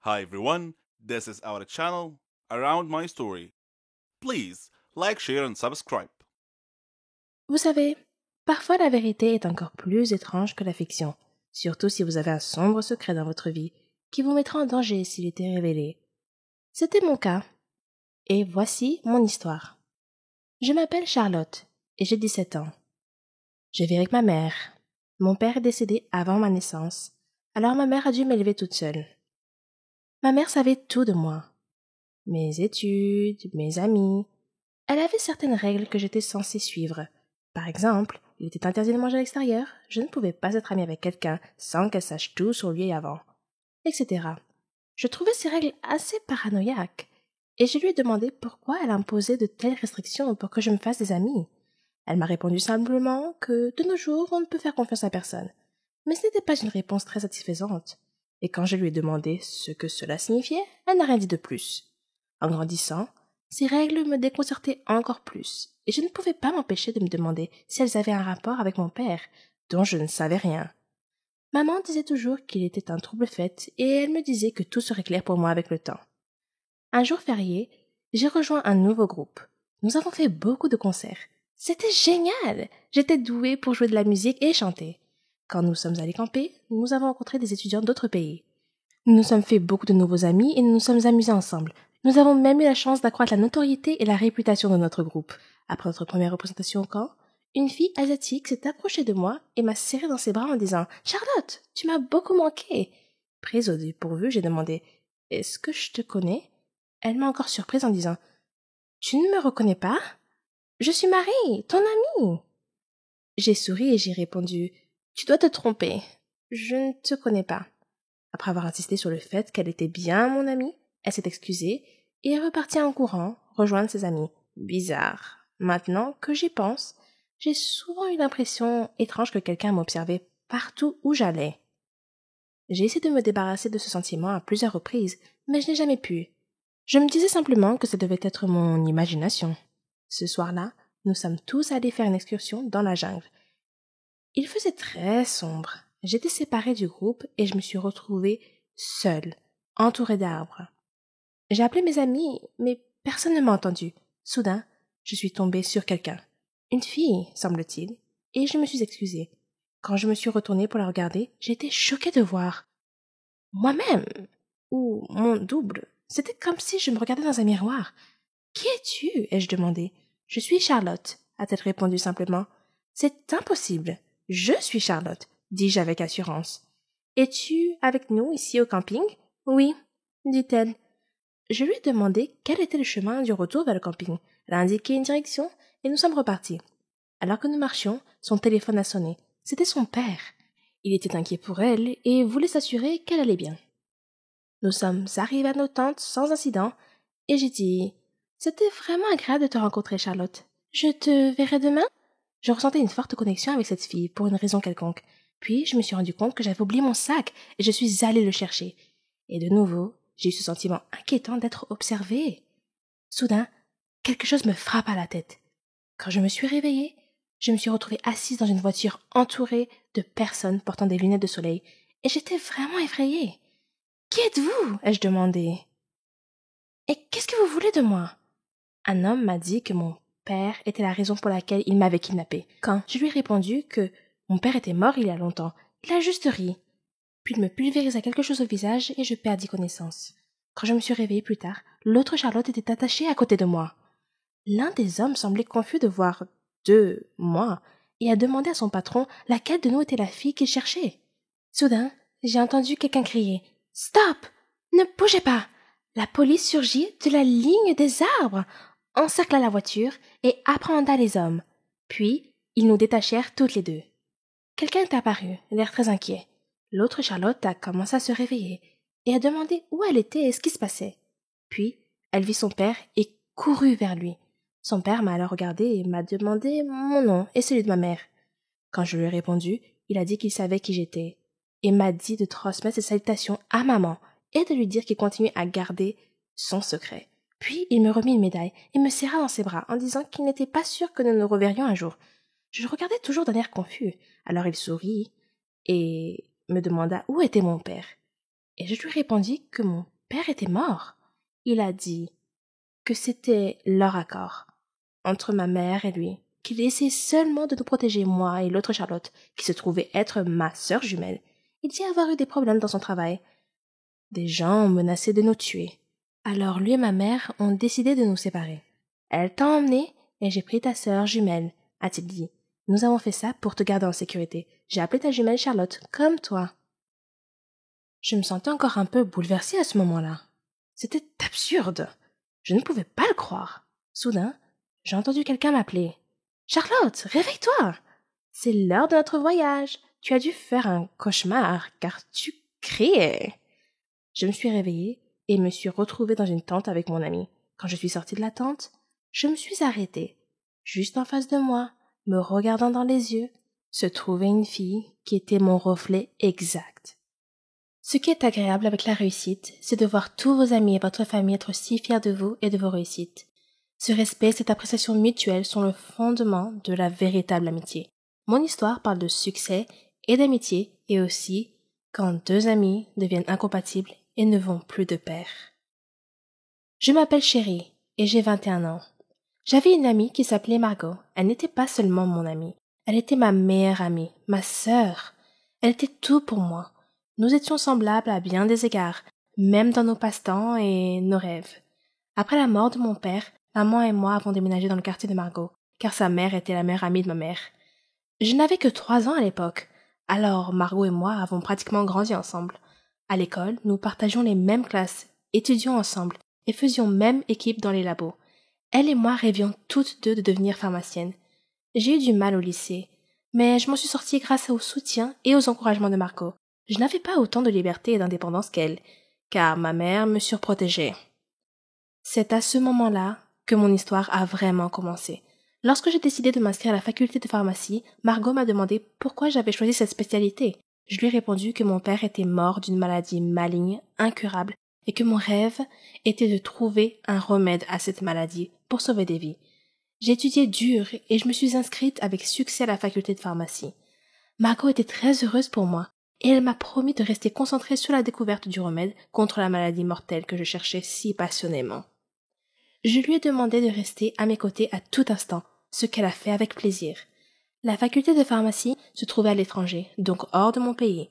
Hi everyone, this is our channel Around My Story. Please like, share and subscribe. Vous savez, parfois la vérité est encore plus étrange que la fiction, surtout si vous avez un sombre secret dans votre vie qui vous mettra en danger s'il était révélé. C'était mon cas, et voici mon histoire. Je m'appelle Charlotte, et j'ai 17 ans. Je vis avec ma mère. Mon père est décédé avant ma naissance, alors ma mère a dû m'élever toute seule. Ma mère savait tout de moi. Mes études, mes amis. Elle avait certaines règles que j'étais censée suivre. Par exemple, il était interdit de manger à l'extérieur, je ne pouvais pas être amie avec quelqu'un sans qu'elle sache tout sur lui avant, etc. Je trouvais ces règles assez paranoïaques, et je lui ai demandé pourquoi elle imposait de telles restrictions pour que je me fasse des amis. Elle m'a répondu simplement que, de nos jours, on ne peut faire confiance à personne. Mais ce n'était pas une réponse très satisfaisante. Et quand je lui ai demandé ce que cela signifiait, elle n'a rien dit de plus. En grandissant, ces règles me déconcertaient encore plus, et je ne pouvais pas m'empêcher de me demander si elles avaient un rapport avec mon père, dont je ne savais rien. Maman disait toujours qu'il était un trouble-fête, et elle me disait que tout serait clair pour moi avec le temps. Un jour férié, j'ai rejoint un nouveau groupe. Nous avons fait beaucoup de concerts. C'était génial! J'étais douée pour jouer de la musique et chanter. Quand nous sommes allés camper, nous avons rencontré des étudiants d'autres pays. Nous nous sommes fait beaucoup de nouveaux amis et nous nous sommes amusés ensemble. Nous avons même eu la chance d'accroître la notoriété et la réputation de notre groupe. Après notre première représentation au camp, une fille asiatique s'est approchée de moi et m'a serré dans ses bras en disant « Charlotte, tu m'as beaucoup manqué !» Prise au dépourvu, j'ai demandé « Est-ce que je te connais ?» Elle m'a encore surprise en disant « Tu ne me reconnais pas? Je suis Marie, ton amie !» J'ai souri et j'ai répondu « Tu dois te tromper. Je ne te connais pas. » Après avoir insisté sur le fait qu'elle était bien mon amie, elle s'est excusée et est repartie en courant rejoindre ses amis. Bizarre. Maintenant que j'y pense, j'ai souvent eu l'impression étrange que quelqu'un m'observait partout où j'allais. J'ai essayé de me débarrasser de ce sentiment à plusieurs reprises, mais je n'ai jamais pu. Je me disais simplement que ça devait être mon imagination. Ce soir-là, nous sommes tous allés faire une excursion dans la jungle. Il faisait très sombre. J'étais séparée du groupe et je me suis retrouvée seule, entourée d'arbres. J'ai appelé mes amis, mais personne ne m'a entendu. Soudain, je suis tombée sur quelqu'un. Une fille, semble-t-il, et je me suis excusée. Quand je me suis retournée pour la regarder, j'ai été choquée de voir moi-même, ou mon double. C'était comme si je me regardais dans un miroir. Qui es-tu? Ai-je demandé. Je suis Charlotte, a-t-elle répondu simplement. C'est impossible. Je suis Charlotte, dis-je avec assurance. Es-tu avec nous ici au camping? Oui, dit-elle. Je lui ai demandé quel était le chemin du retour vers le camping. Elle a indiqué une direction et nous sommes repartis. Alors que nous marchions, son téléphone a sonné. C'était son père. Il était inquiet pour elle et voulait s'assurer qu'elle allait bien. Nous sommes arrivés à nos tentes sans incident et j'ai dit « C'était vraiment agréable de te rencontrer, Charlotte. Je te verrai demain ?» Je ressentais une forte connexion avec cette fille pour une raison quelconque. Puis je me suis rendu compte que j'avais oublié mon sac et je suis allée le chercher. Et de nouveau, j'ai eu ce sentiment inquiétant d'être observée. Soudain, quelque chose me frappe à la tête. Quand je me suis réveillée, je me suis retrouvée assise dans une voiture entourée de personnes portant des lunettes de soleil et j'étais vraiment effrayée. « Qui êtes-vous » ai-je demandé. « Et qu'est-ce que vous voulez de moi ?» Un homme m'a dit que mon père était la raison pour laquelle il m'avait kidnappée. Quand je lui ai répondu que mon père était mort il y a longtemps, il a juste ri. Puis il me pulvérisa quelque chose au visage et je perdis connaissance. Quand je me suis réveillée plus tard, l'autre Charlotte était attachée à côté de moi. L'un des hommes semblait confus de voir moi et a demandé à son patron laquelle de nous était la fille qu'il cherchait. Soudain, j'ai entendu quelqu'un crier « Stop! Ne bougez pas !» La police surgit de la ligne des arbres, encercla la voiture et apprehenda les hommes. Puis, ils nous détachèrent toutes les deux. Quelqu'un est apparu, l'air très inquiet. L'autre Charlotte a commencé à se réveiller et a demandé où elle était et ce qui se passait. Puis, elle vit son père et courut vers lui. Son père m'a alors regardé et m'a demandé mon nom et celui de ma mère. Quand je lui ai répondu, il a dit qu'il savait qui j'étais et m'a dit de transmettre ses salutations à maman et de lui dire qu'il continuait à garder son secret. Puis il me remit une médaille et me serra dans ses bras en disant qu'il n'était pas sûr que nous nous reverrions un jour. Je le regardais toujours d'un air confus. Alors il sourit et me demanda où était mon père. et je lui répondis que mon père était mort. Il a dit que c'était leur accord entre ma mère et lui, qu'il essayait seulement de nous protéger, moi et l'autre Charlotte, qui se trouvait être ma sœur jumelle. Il dit avoir eu des problèmes dans son travail. Des gens ont menacé de nous tuer. Alors lui et ma mère ont décidé de nous séparer. Elle t'a emmené et j'ai pris ta sœur jumelle, a-t-il dit. Nous avons fait ça pour te garder en sécurité. J'ai appelé ta jumelle Charlotte, comme toi. Je me sentais encore un peu bouleversée à ce moment-là. C'était absurde. Je ne pouvais pas le croire. Soudain, j'ai entendu quelqu'un m'appeler. « Charlotte, réveille-toi! C'est l'heure de notre voyage. Tu as dû faire un cauchemar, car tu criais. » Je me suis réveillée et me suis retrouvée dans une tente avec mon ami. Quand je suis sortie de la tente, je me suis arrêtée. Juste en face de moi, me regardant dans les yeux, se trouvait une fille qui était mon reflet exact. Ce qui est agréable avec la réussite, c'est de voir tous vos amis et votre famille être si fiers de vous et de vos réussites. Ce respect et cette appréciation mutuelle sont le fondement de la véritable amitié. Mon histoire parle de succès et d'amitié et aussi quand deux amis deviennent incompatibles et ne vont plus de pair. Je m'appelle Chérie et j'ai 21 ans. J'avais une amie qui s'appelait Margot. Elle n'était pas seulement mon amie, elle était ma meilleure amie, ma sœur. Elle était tout pour moi. Nous étions semblables à bien des égards, même dans nos passe-temps et nos rêves. Après la mort de mon père, maman et moi avons déménagé dans le quartier de Margot, car sa mère était la meilleure amie de ma mère. Je n'avais que 3 ans à l'époque, alors Margot et moi avons pratiquement grandi ensemble. À l'école, nous partagions les mêmes classes, étudions ensemble et faisions même équipe dans les labos. Elle et moi rêvions toutes deux de devenir pharmaciennes. J'ai eu du mal au lycée, mais je m'en suis sortie grâce au soutien et aux encouragements de Margot. Je n'avais pas autant de liberté et d'indépendance qu'elle, car ma mère me surprotégeait. C'est à ce moment-là que mon histoire a vraiment commencé. Lorsque j'ai décidé de m'inscrire à la faculté de pharmacie, Margot m'a demandé pourquoi j'avais choisi cette spécialité. Je lui ai répondu que mon père était mort d'une maladie maligne, incurable, et que mon rêve était de trouver un remède à cette maladie pour sauver des vies. J'ai étudié dur et je me suis inscrite avec succès à la faculté de pharmacie. Margot était très heureuse pour moi et elle m'a promis de rester concentrée sur la découverte du remède contre la maladie mortelle que je cherchais si passionnément. Je lui ai demandé de rester à mes côtés à tout instant, ce qu'elle a fait avec plaisir. La faculté de pharmacie se trouvait à l'étranger, donc hors de mon pays.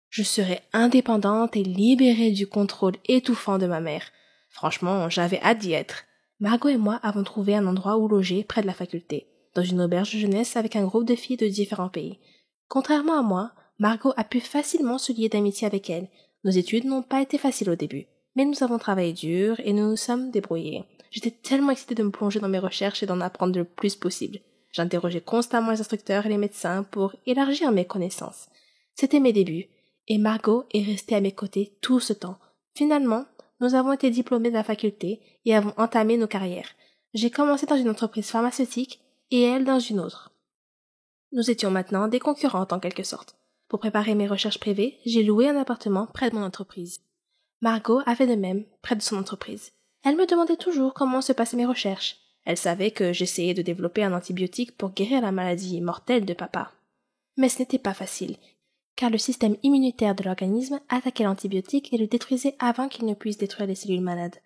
Je serais indépendante et libérée du contrôle étouffant de ma mère. Franchement, j'avais hâte d'y être. Margot et moi avons trouvé un endroit où loger près de la faculté, dans une auberge de jeunesse avec un groupe de filles de différents pays. Contrairement à moi, Margot a pu facilement se lier d'amitié avec elle. Nos études n'ont pas été faciles au début, mais nous avons travaillé dur et nous nous sommes débrouillés. J'étais tellement excitée de me plonger dans mes recherches et d'en apprendre le plus possible. J'interrogeais constamment les instructeurs et les médecins pour élargir mes connaissances. C'était mes débuts, et Margot est restée à mes côtés tout ce temps. Finalement, nous avons été diplômés de la faculté et avons entamé nos carrières. J'ai commencé dans une entreprise pharmaceutique et elle dans une autre. Nous étions maintenant des concurrentes en quelque sorte. Pour préparer mes recherches privées, j'ai loué un appartement près de mon entreprise. Margot a fait de même près de son entreprise. Elle me demandait toujours comment se passaient mes recherches. Elle savait que j'essayais de développer un antibiotique pour guérir la maladie mortelle de papa. Mais ce n'était pas facile, car le système immunitaire de l'organisme attaquait l'antibiotique et le détruisait avant qu'il ne puisse détruire les cellules malades.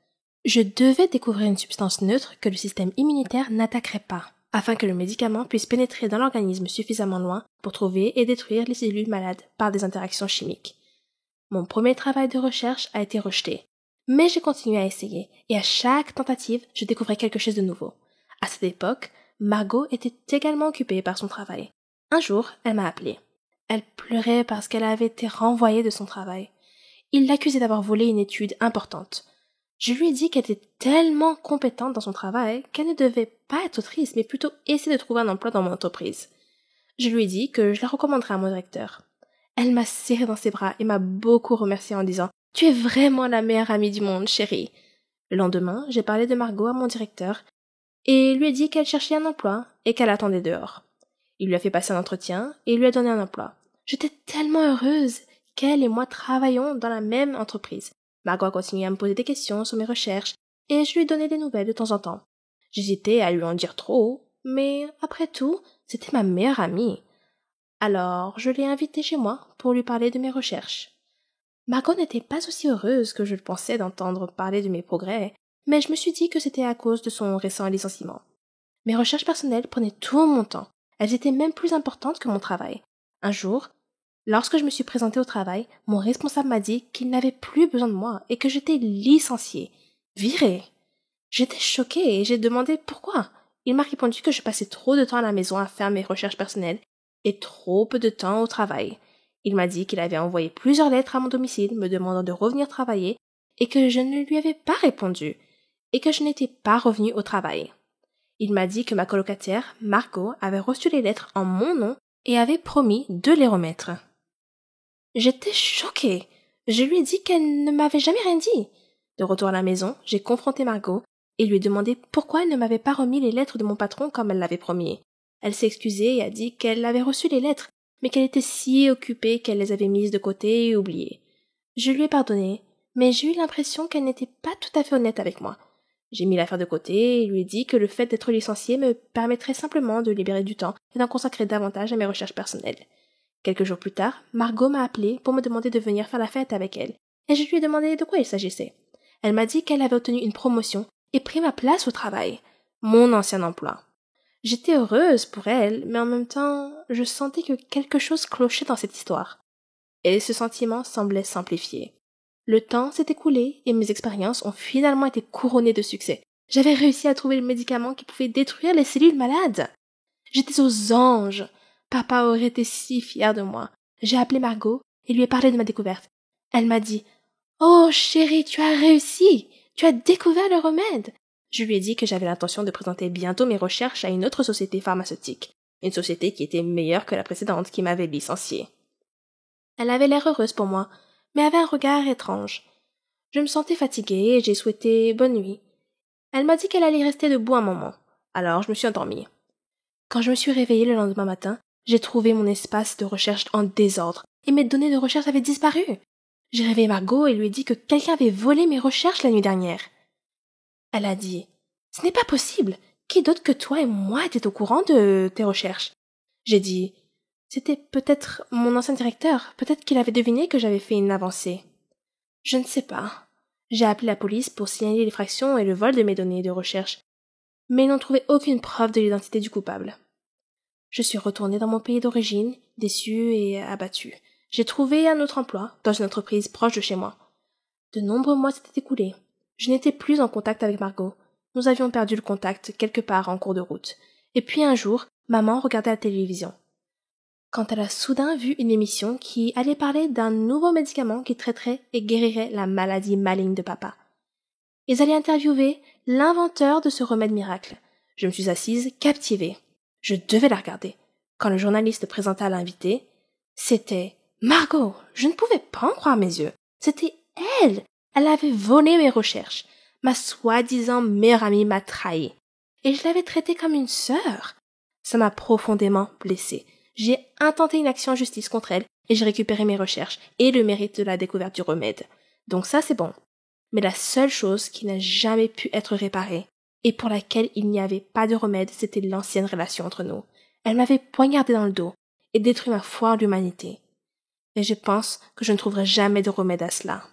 Je devais découvrir une substance neutre que le système immunitaire n'attaquerait pas, afin que le médicament puisse pénétrer dans l'organisme suffisamment loin pour trouver et détruire les cellules malades par des interactions chimiques. Mon premier travail de recherche a été rejeté, mais j'ai continué à essayer, et à chaque tentative, je découvrais quelque chose de nouveau. À cette époque, Margot était également occupée par son travail. Un jour, elle m'a appelée. Elle pleurait parce qu'elle avait été renvoyée de son travail. Il l'accusait d'avoir volé une étude importante. Je lui ai dit qu'elle était tellement compétente dans son travail qu'elle ne devait pas être triste, mais plutôt essayer de trouver un emploi dans mon entreprise. Je lui ai dit que je la recommanderais à mon directeur. Elle m'a serré dans ses bras et m'a beaucoup remercié en disant « Tu es vraiment la meilleure amie du monde, chérie !» Le lendemain, j'ai parlé de Margot à mon directeur et lui ai dit qu'elle cherchait un emploi et qu'elle attendait dehors. Il lui a fait passer un entretien et lui a donné un emploi. J'étais tellement heureuse qu'elle et moi travaillions dans la même entreprise. Margot a continué à me poser des questions sur mes recherches et je lui ai donné des nouvelles de temps en temps. J'hésitais à lui en dire trop, mais après tout, c'était ma meilleure amie. Alors, je l'ai invitée chez moi pour lui parler de mes recherches. Margot n'était pas aussi heureuse que je le pensais d'entendre parler de mes progrès, mais je me suis dit que c'était à cause de son récent licenciement. Mes recherches personnelles prenaient tout mon temps. Elles étaient même plus importantes que mon travail. Un jour, lorsque je me suis présentée au travail, mon responsable m'a dit qu'il n'avait plus besoin de moi et que j'étais licenciée, virée. J'étais choquée et j'ai demandé pourquoi. Il m'a répondu que je passais trop de temps à la maison à faire mes recherches personnelles et trop peu de temps au travail. Il m'a dit qu'il avait envoyé plusieurs lettres à mon domicile me demandant de revenir travailler et que je ne lui avais pas répondu et que je n'étais pas revenue au travail. Il m'a dit que ma colocataire, Margot, avait reçu les lettres en mon nom et avait promis de les remettre. J'étais choquée. Je lui ai dit qu'elle ne m'avait jamais rien dit. De retour à la maison, j'ai confronté Margot et lui ai demandé pourquoi elle ne m'avait pas remis les lettres de mon patron comme elle l'avait promis. Elle s'est excusée et a dit qu'elle avait reçu les lettres, mais qu'elle était si occupée qu'elle les avait mises de côté et oubliées. Je lui ai pardonné, mais j'ai eu l'impression qu'elle n'était pas tout à fait honnête avec moi. J'ai mis l'affaire de côté et lui ai dit que le fait d'être licenciée me permettrait simplement de libérer du temps et d'en consacrer davantage à mes recherches personnelles. Quelques jours plus tard, Margot m'a appelé pour me demander de venir faire la fête avec elle, et je lui ai demandé de quoi il s'agissait. Elle m'a dit qu'elle avait obtenu une promotion et pris ma place au travail, mon ancien emploi. J'étais heureuse pour elle, mais en même temps, je sentais que quelque chose clochait dans cette histoire. Et ce sentiment semblait s'amplifier. Le temps s'est écoulé et mes expériences ont finalement été couronnées de succès. J'avais réussi à trouver le médicament qui pouvait détruire les cellules malades. J'étais aux anges. Papa aurait été si fier de moi. J'ai appelé Margot et lui ai parlé de ma découverte. Elle m'a dit « Oh, chérie, tu as réussi! Tu as découvert le remède !» Je lui ai dit que j'avais l'intention de présenter bientôt mes recherches à une autre société pharmaceutique, une société qui était meilleure que la précédente qui m'avait licenciée. Elle avait l'air heureuse pour moi, mais avait un regard étrange. Je me sentais fatiguée et j'ai souhaité bonne nuit. Elle m'a dit qu'elle allait rester debout un moment, alors je me suis endormie. Quand je me suis réveillée le lendemain matin, j'ai trouvé mon espace de recherche en désordre et mes données de recherche avaient disparu. J'ai réveillé Margot et lui ai dit que quelqu'un avait volé mes recherches la nuit dernière. Elle a dit « Ce n'est pas possible. Qui d'autre que toi et moi était au courant de tes recherches ?» J'ai dit « C'était peut-être mon ancien directeur. Peut-être qu'il avait deviné que j'avais fait une avancée. » Je ne sais pas. J'ai appelé la police pour signaler l'effraction et le vol de mes données de recherche, mais ils n'ont trouvé aucune preuve de l'identité du coupable. Je suis retournée dans mon pays d'origine, déçue et abattue. J'ai trouvé un autre emploi, dans une entreprise proche de chez moi. De nombreux mois s'étaient écoulés. Je n'étais plus en contact avec Margot. Nous avions perdu le contact quelque part en cours de route. Et puis un jour, maman regardait la télévision. Quand elle a soudain vu une émission qui allait parler d'un nouveau médicament qui traiterait et guérirait la maladie maligne de papa. Ils allaient interviewer l'inventeur de ce remède miracle. Je me suis assise, captivée. Je devais la regarder. Quand le journaliste présenta l'invité, c'était Margot. Je ne pouvais pas en croire mes yeux. C'était elle. Elle avait volé mes recherches. Ma soi-disant meilleure amie m'a trahi. Et je l'avais traitée comme une sœur. Ça m'a profondément blessée. J'ai intenté une action en justice contre elle et j'ai récupéré mes recherches et le mérite de la découverte du remède. Donc ça, c'est bon. Mais la seule chose qui n'a jamais pu être réparée et pour laquelle il n'y avait pas de remède, c'était l'ancienne relation entre nous. Elle m'avait poignardé dans le dos et détruit ma foi en l'humanité. Et je pense que je ne trouverai jamais de remède à cela.